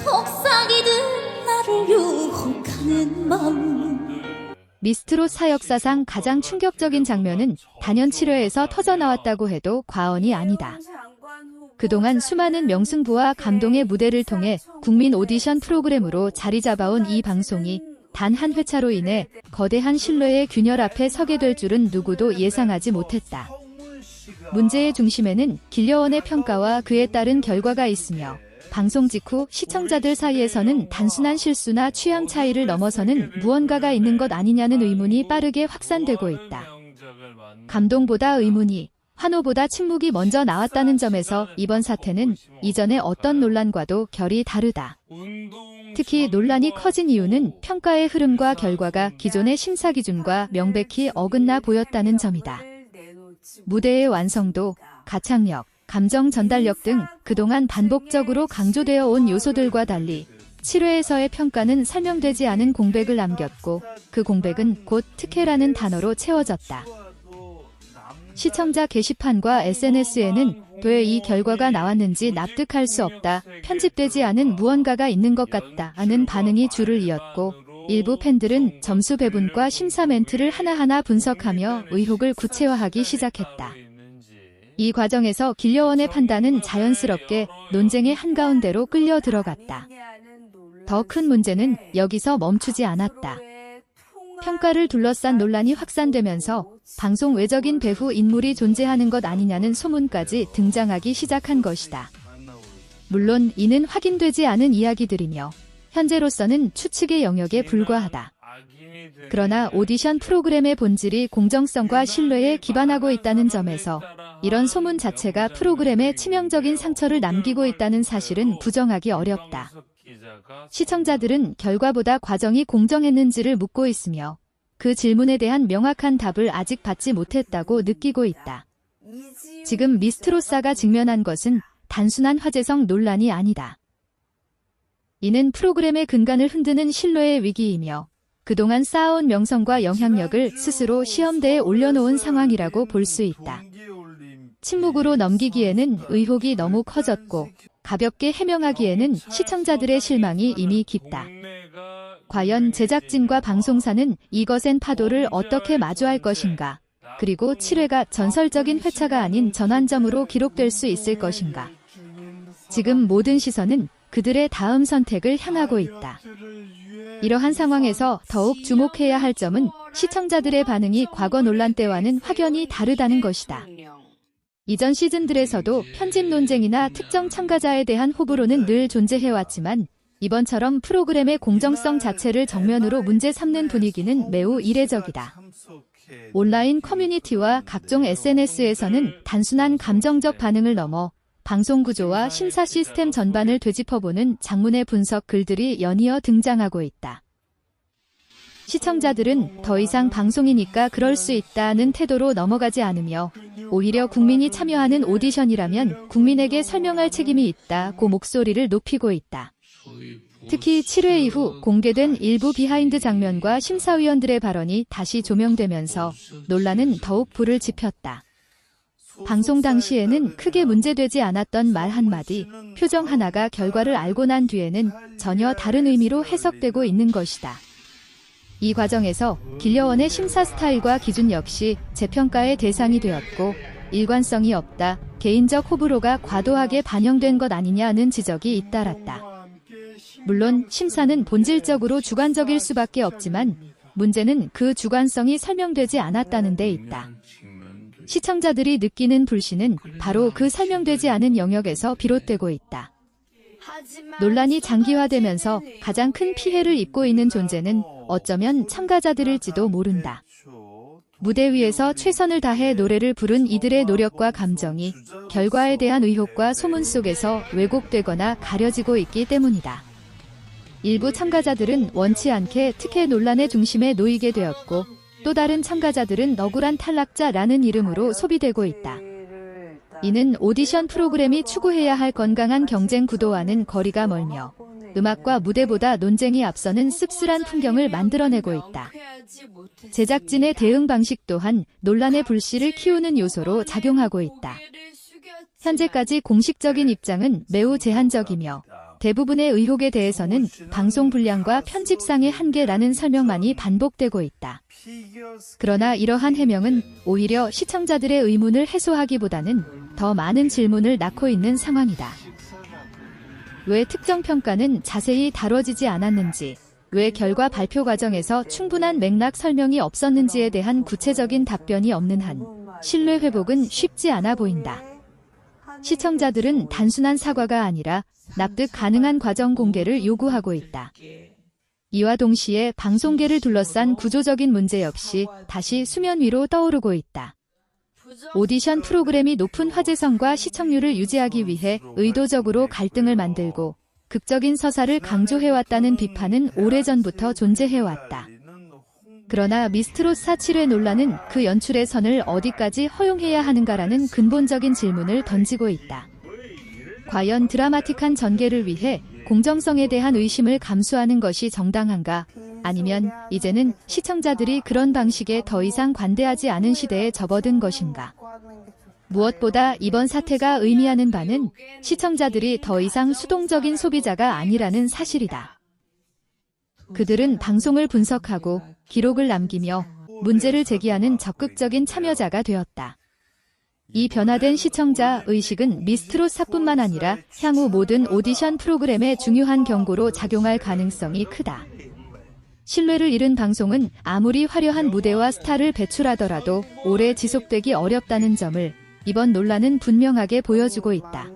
속삭이듯 나를 유혹하는 맘. 미스트롯 사역사상 가장 충격적인 장면은 단연 7회에서 터져나왔다고 해도 과언이 아니다. 그동안 수많은 명승부와 감동의 무대를 통해 국민 오디션 프로그램으로 자리 잡아온 이 방송이 단 한 회차로 인해 거대한 신뢰의 균열 앞에 서게 될 줄은 누구도 예상하지 못했다. 문제의 중심에는 길려원의 평가와 그에 따른 결과가 있으며 방송 직후 시청자들 사이에서는 단순한 실수나 취향 차이를 넘어서는 무언가가 있는 것 아니냐는 의문이 빠르게 확산되고 있다. 감동보다 의문이, 환호보다 침묵이 먼저 나왔다는 점에서 이번 사태는 이전의 어떤 논란과도 결이 다르다. 특히 논란이 커진 이유는 평가의 흐름과 결과가 기존의 심사 기준과 명백히 어긋나 보였다는 점이다. 무대의 완성도, 가창력, 감정 전달력 등 그동안 반복적으로 강조되어 온 요소들과 달리 7회에서의 평가는 설명되지 않은 공백을 남겼고 그 공백은 곧 특혜라는 단어로 채워졌다. 시청자 게시판과 SNS에는 왜 이 결과가 나왔는지 납득할 수 없다, 편집되지 않은 무언가가 있는 것 같다 하는 반응이 줄을 이었고 일부 팬들은 점수 배분과 심사 멘트를 하나하나 분석하며 의혹을 구체화하기 시작했다. 이 과정에서 길려원의 판단은 자연스럽게 논쟁의 한가운데로 끌려 들어갔다. 더 큰 문제는 여기서 멈추지 않았다. 평가를 둘러싼 논란이 확산되면서 방송 외적인 배후 인물이 존재하는 것 아니냐는 소문까지 등장하기 시작한 것이다. 물론 이는 확인되지 않은 이야기들이며 현재로서는 추측의 영역에 불과하다. 그러나 오디션 프로그램의 본질이 공정성과 신뢰에 기반하고 있다는 점에서 이런 소문 자체가 프로그램에 치명적인 상처를 남기고 있다는 사실은 부정하기 어렵다. 시청자들은 결과보다 과정이 공정했는지를 묻고 있으며 그 질문에 대한 명확한 답을 아직 받지 못했다고 느끼고 있다. 지금 미스트롯사가 직면한 것은 단순한 화제성 논란이 아니다. 이는 프로그램의 근간을 흔드는 신뢰의 위기이며 그동안 쌓아온 명성과 영향력을 스스로 시험대에 올려놓은 상황이라고 볼 수 있다. 침묵으로 넘기기에는 의혹이 너무 커졌고 가볍게 해명하기에는 시청자들의 실망이 이미 깊다. 과연 제작진과 방송사는 이 거센 파도를 어떻게 마주할 것인가? 그리고 7회가 전설적인 회차가 아닌 전환점으로 기록될 수 있을 것인가? 지금 모든 시선은 그들의 다음 선택을 향하고 있다. 이러한 상황에서 더욱 주목해야 할 점은 시청자들의 반응이 과거 논란 때와는 확연히 다르다는 것이다. 이전 시즌들에서도 편집 논쟁이나 특정 참가자에 대한 호불호는 늘 존재해왔지만 이번처럼 프로그램의 공정성 자체를 정면으로 문제 삼는 분위기는 매우 이례적이다. 온라인 커뮤니티와 각종 SNS에서는 단순한 감정적 반응을 넘어 방송 구조와 심사 시스템 전반을 되짚어보는 장문의 분석 글들이 연이어 등장하고 있다. 시청자들은 더 이상 방송이니까 그럴 수 있다는 태도로 넘어가지 않으며 오히려 국민이 참여하는 오디션이라면 국민에게 설명할 책임이 있다고 목소리를 높이고 있다. 특히 7회 이후 공개된 일부 비하인드 장면과 심사위원들의 발언이 다시 조명되면서 논란은 더욱 불을 지폈다. 방송 당시에는 크게 문제되지 않았던 말 한마디, 표정 하나가 결과를 알고 난 뒤에는 전혀 다른 의미로 해석되고 있는 것이다. 이 과정에서 길려원의 심사 스타일과 기준 역시 재평가의 대상이 되었고 일관성이 없다, 개인적 호불호가 과도하게 반영된 것 아니냐는 지적이 잇따랐다. 물론 심사는 본질적으로 주관적일 수밖에 없지만 문제는 그 주관성이 설명되지 않았다는 데 있다. 시청자들이 느끼는 불신은 바로 그 설명되지 않은 영역에서 비롯되고 있다. 논란이 장기화되면서 가장 큰 피해를 입고 있는 존재는 어쩌면 참가자들일지도 모른다. 무대 위에서 최선을 다해 노래를 부른 이들의 노력과 감정이 결과에 대한 의혹과 소문 속에서 왜곡되거나 가려지고 있기 때문이다. 일부 참가자들은 원치 않게 특혜 논란의 중심에 놓이게 되었고 또 다른 참가자들은 억울한 탈락자라는 이름으로 소비되고 있다. 이는 오디션 프로그램이 추구해야 할 건강한 경쟁 구도와는 거리가 멀며 음악과 무대보다 논쟁이 앞서는 씁쓸한 풍경을 만들어내고 있다. 제작진의 대응 방식 또한 논란의 불씨를 키우는 요소로 작용하고 있다. 현재까지 공식적인 입장은 매우 제한적이며 대부분의 의혹에 대해서는 방송 분량과 편집상의 한계라는 설명만이 반복되고 있다. 그러나 이러한 해명은 오히려 시청자들의 의문을 해소하기보다는 더 많은 질문을 낳고 있는 상황이다. 왜 특정 평가는 자세히 다뤄지지 않았는지, 왜 결과 발표 과정에서 충분한 맥락 설명이 없었는지에 대한 구체적인 답변이 없는 한 신뢰 회복은 쉽지 않아 보인다. 시청자들은 단순한 사과가 아니라 납득 가능한 과정 공개를 요구하고 있다. 이와 동시에 방송계를 둘러싼 구조적인 문제 역시 다시 수면 위로 떠오르고 있다. 오디션 프로그램이 높은 화제성과 시청률을 유지하기 위해 의도적으로 갈등을 만들고 극적인 서사를 강조해왔다는 비판은 오래전부터 존재해왔다. 그러나 미스트롯 7회 논란은 그 연출의 선을 어디까지 허용해야 하는가라는 근본적인 질문을 던지고 있다. 과연 드라마틱한 전개를 위해 공정성에 대한 의심을 감수하는 것이 정당한가? 아니면 이제는 시청자들이 그런 방식에 더 이상 관대하지 않은 시대에 접어든 것인가? 무엇보다 이번 사태가 의미하는 바는 시청자들이 더 이상 수동적인 소비자가 아니라는 사실이다. 그들은 방송을 분석하고 기록을 남기며 문제를 제기하는 적극적인 참여자가 되었다. 이 변화된 시청자 의식은 미스트롯 4뿐만 아니라 향후 모든 오디션 프로그램에 중요한 경고로 작용할 가능성이 크다. 신뢰를 잃은 방송은 아무리 화려한 무대와 스타를 배출하더라도 오래 지속되기 어렵다는 점을 이번 논란은 분명하게 보여주고 있다.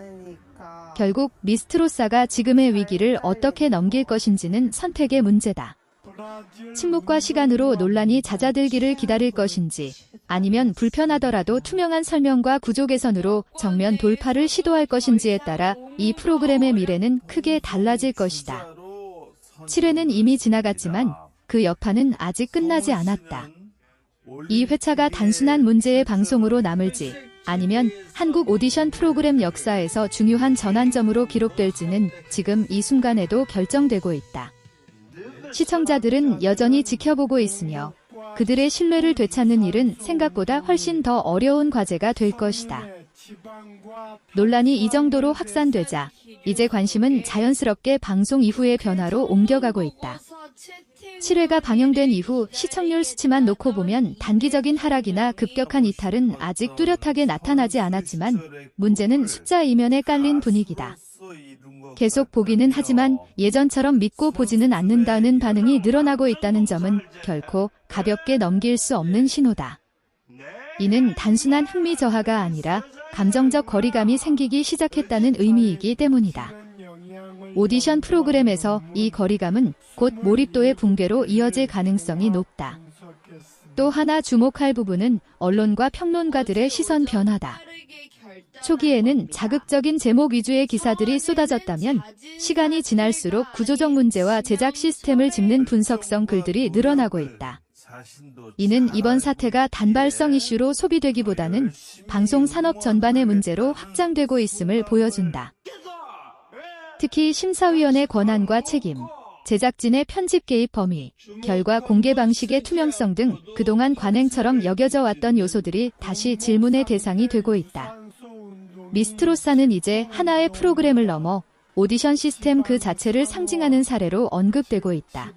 결국 미스트롯사가 지금의 위기를 어떻게 넘길 것인지는 선택의 문제다. 침묵과 시간으로 논란이 잦아들기를 기다릴 것인지, 아니면 불편하더라도 투명한 설명과 구조 개선으로 정면 돌파를 시도할 것인지에 따라 이 프로그램의 미래는 크게 달라질 것이다. 7회는 이미 지나갔지만 그 여파는 아직 끝나지 않았다. 이 회차가 단순한 문제의 방송으로 남을지, 아니면 한국 오디션 프로그램 역사에서 중요한 전환점으로 기록될지는 지금 이 순간에도 결정되고 있다. 시청자들은 여전히 지켜보고 있으며 그들의 신뢰를 되찾는 일은 생각보다 훨씬 더 어려운 과제가 될 것이다. 논란이 이 정도로 확산되자 이제 관심은 자연스럽게 방송 이후의 변화로 옮겨가고 있다. 7회가 방영된 이후 시청률 수치만 놓고 보면 단기적인 하락이나 급격한 이탈은 아직 뚜렷하게 나타나지 않았지만 문제는 숫자 이면에 깔린 분위기다. 계속 보기는 하지만 예전처럼 믿고 보지는 않는다는 반응이 늘어나고 있다는 점은 결코 가볍게 넘길 수 없는 신호다. 이는 단순한 흥미 저하가 아니라 감정적 거리감이 생기기 시작했다는 의미이기 때문이다. 오디션 프로그램에서 이 거리감은 곧 몰입도의 붕괴로 이어질 가능성이 높다. 또 하나 주목할 부분은 언론과 평론가들의 시선 변화다. 초기에는 자극적인 제목 위주의 기사들이 쏟아졌다면 시간이 지날수록 구조적 문제와 제작 시스템을 짚는 분석성 글들이 늘어나고 있다. 이는 이번 사태가 단발성 이슈로 소비되기보다는 방송 산업 전반의 문제로 확장되고 있음을 보여준다. 특히 심사위원의 권한과 책임, 제작진의 편집 개입 범위, 결과 공개 방식의 투명성 등 그동안 관행처럼 여겨져 왔던 요소들이 다시 질문의 대상이 되고 있다. 미스트롯사는 이제 하나의 프로그램을 넘어 오디션 시스템 그 자체를 상징하는 사례로 언급되고 있다.